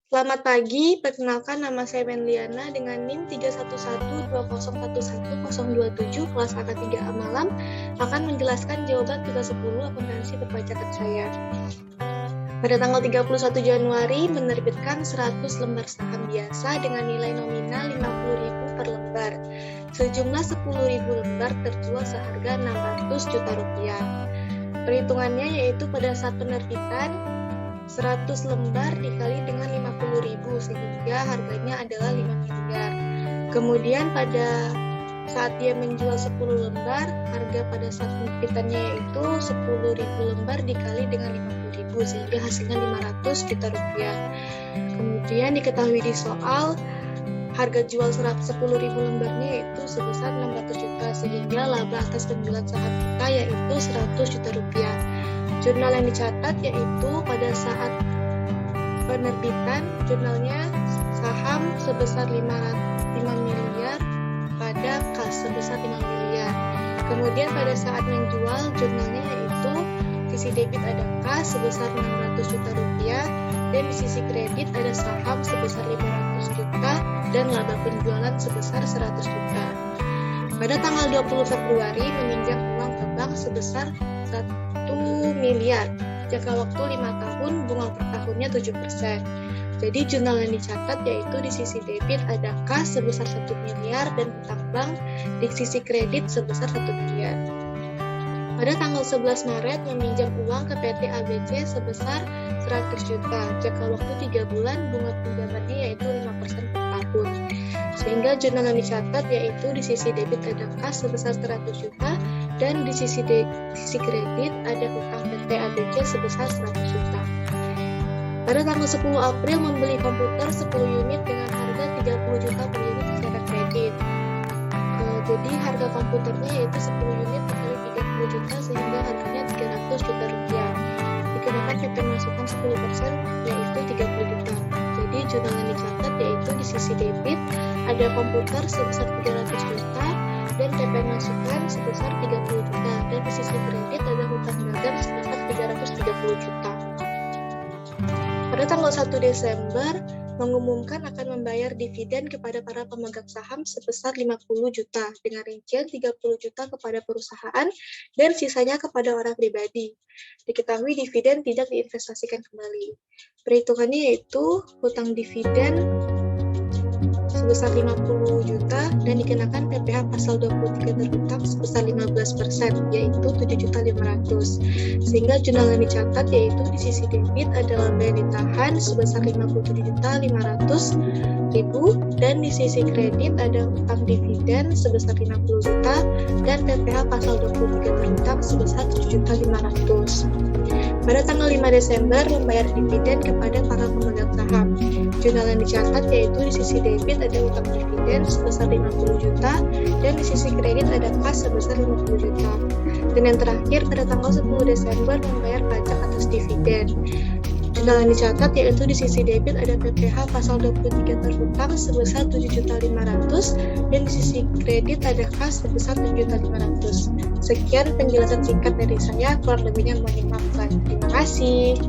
Selamat pagi, perkenalkan nama saya Menliana dengan NIM 31120111027 kelas angka 3A Malam akan menjelaskan jawaban tugas 10 akuntansi perpajakan saya. Pada tanggal 31 Januari menerbitkan 100 lembar saham biasa dengan nilai nominal 50.000 per lembar. Sejumlah 10.000 lembar terjual seharga 600 juta rupiah. Perhitungannya yaitu pada saat penerbitan 100 lembar dikali dengan 50.000 sehingga harganya adalah 5 miliar. Kemudian pada saat dia menjual 10 lembar, harga pada saat penerbitannya yaitu 10.000 lembar dikali dengan 50.000 sehingga hasilnya 500 juta rupiah. Kemudian diketahui di soal harga jual 10.000 lembarnya yaitu sebesar 600 juta sehingga laba atas penjualan saham kita yaitu 100 juta rupiah. Jurnal yang dicatat yaitu pada saat penerbitan jurnalnya saham sebesar 5 miliar pada kas sebesar 5 miliar. Kemudian pada saat menjual jurnalnya yaitu sisi debit ada kas sebesar 600 juta rupiah dan di sisi kredit ada saham sebesar 500 juta dan laba penjualan sebesar 100 juta. Pada tanggal 20 Februari meminjam uang ke bank sebesar 1 miliar. Jangka waktu 5 tahun, bunga per tahunnya 7%. Jadi jurnal yang dicatat yaitu di sisi debit ada kas sebesar 1 miliar dan utang bank di sisi kredit sebesar 1 miliar. Pada tanggal 11 Maret meminjam uang ke PT ABC sebesar 100 juta. Jangka waktu 3 bulan, bunga pinjamannya yaitu 5% per tahun. Sehingga jurnal yang dicatat yaitu di sisi debit ada kas sebesar 100 juta dan di sisi kredit ada utang PT ABC sebesar 100 juta. Pada tanggal 10 April membeli komputer 10 unit dengan harga 30 juta per unit secara kredit. Jadi harga komputernya yaitu 10 unit dikali 30 juta sehingga harganya 300 juta rupiah. Dikenakan PP masukan 10% yaitu 30 juta. Jadi jurnal yang dicatat yaitu di sisi debit ada komputer sebesar 300 juta dan PP masukan sebesar 30 juta dan di sisi kredit ada hutang dagang sebesar 330 juta. Pada tanggal 1 Desember mengumumkan akan membayar dividen kepada para pemegang saham sebesar 50 juta dengan rincian 30 juta kepada perusahaan dan sisanya kepada orang pribadi. Diketahui dividen tidak diinvestasikan kembali. Perhitungannya yaitu hutang dividen sebesar 50 juta dan dikenakan PPh pasal 23 terhutang sebesar 15% yaitu 7.500.000 sehingga jurnal yang dicatat yaitu di sisi debit ada laba yang ditahan sebesar 57.500.000 dan di sisi kredit ada hutang dividen sebesar 50 juta dan PPh pasal 23 terhutang sebesar 7.500.000. Pada tanggal 5 Desember membayar dividen kepada para pemegang saham. Jurnal yang dicatat yaitu di sisi debit ada utang dividen sebesar 50 juta dan di sisi kredit ada kas sebesar 50 juta. Dan yang terakhir pada tanggal 10 Desember membayar pajak atas dividen. Jurnal yang dicatat yaitu di sisi debit ada PPh pasal 23 terhutang sebesar 7.500.000 dan di sisi kredit ada kas sebesar 7.500.000. Sekian penjelasan singkat dari saya, kurang lebihnya mohon dimaafkan. Terima kasih.